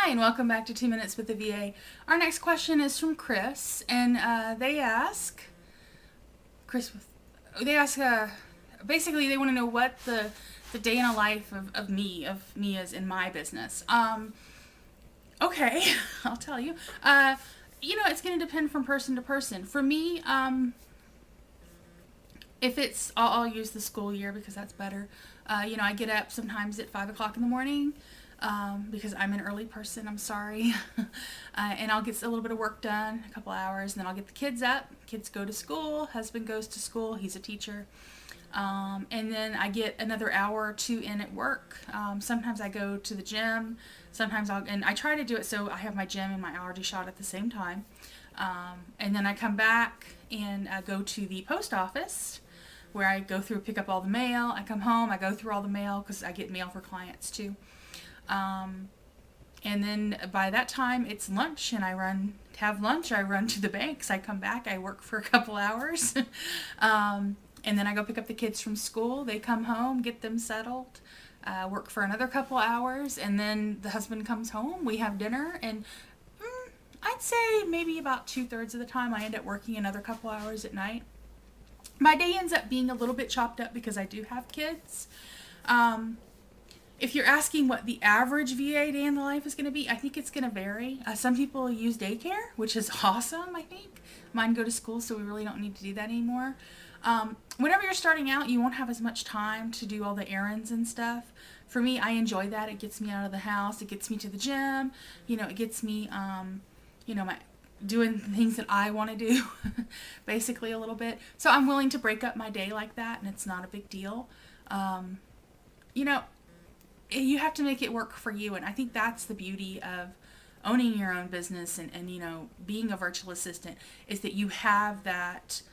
Hi, and welcome back to 2 Minutes with the VA. Our next question is from Chris, and they ask, Chris, they ask, basically they want to know what the day in a life of me is in my business. Okay, I'll tell you. It's going to depend from person to person. For me, if it's, I'll use the school year because that's better. I get up sometimes at 5 o'clock in the morning because I'm an early person, I'm sorry. And I'll get a little bit of work done, a couple hours, and then I'll get the kids up. Kids go to school, husband goes to school, he's a teacher. And then I get another hour or two in at work. Sometimes I go to the gym. And I try to do it so I have my gym and my allergy shot at the same time. And then I come back and go to the post office where I go through, pick up all the mail. I come home, I go through all the mail because I get mail for clients too. And then by that time it's lunch and I run to the banks. I come back, I work for a couple hours. And then I go pick up the kids from school. They come home, get them settled, work for another couple hours, and then the husband comes home. We have dinner, and I'd say maybe about 2/3 of the time I end up working another couple hours at night. My day ends up being a little bit chopped up because I do have kids. If you're asking what the average VA day in the life is going to be, I think it's going to vary. Some people use daycare, which is awesome, I think. Mine go to school, so we really don't need to do that anymore. Whenever you're starting out, you won't have as much time to do all the errands and stuff. For me, I enjoy that. It gets me out of the house. It gets me to the gym. It gets me, my doing things that I want to do, basically a little bit. So I'm willing to break up my day like that, and it's not a big deal. You have to make it work for you, and I think that's the beauty of owning your own business and being a virtual assistant, is that you have that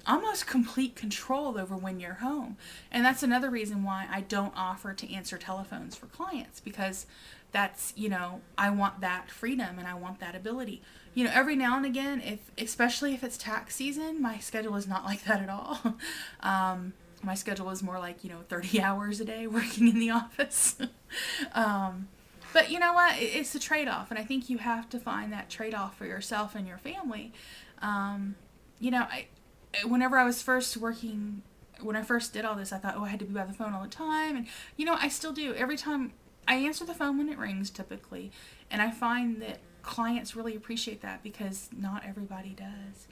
almost complete control over when you're home. And that's another reason why I don't offer to answer telephones for clients, because that's, I want that freedom and I want that ability. Every now and again, especially if it's tax season, my schedule is not like that at all. My schedule is more like, 30 hours a day working in the office. But you know what? It's a trade-off, and I think you have to find that trade-off for yourself and your family. Whenever I was first working, when I first did all this, I thought, I had to be by the phone all the time. And, I still do. Every time I answer the phone when it rings, typically. And I find that clients really appreciate that because not everybody does.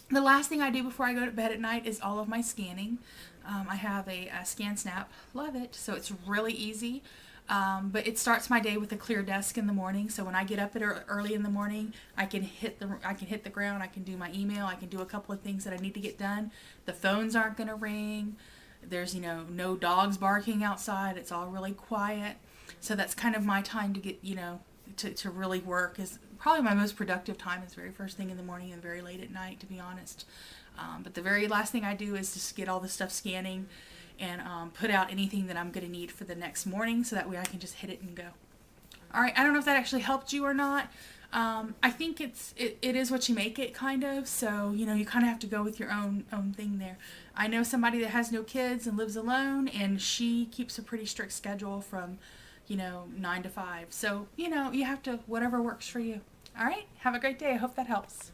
The last thing I do before I go to bed at night is all of my scanning. I have a ScanSnap. Love it. So it's really easy. But it starts my day with a clear desk in the morning. So when I get up early in the morning, I can hit the ground. I can do my email. I can do a couple of things that I need to get done. The phones aren't going to ring. There's no dogs barking outside. It's all really quiet. So that's kind of my time to get to really work. Is probably my most productive time is very first thing in the morning and very late at night, to be honest. But the very last thing I do is just get all the stuff scanning and put out anything that I'm going to need for the next morning, so that way I can just hit it and go. All right, I don't know if that actually helped you or not. I think it is what you make it, kind of. So you kind of have to go with your own thing there. I know somebody that has no kids and lives alone, and she keeps a pretty strict schedule from 9 to 5. So you have to, whatever works for you. All right, have a great day. I hope that helps.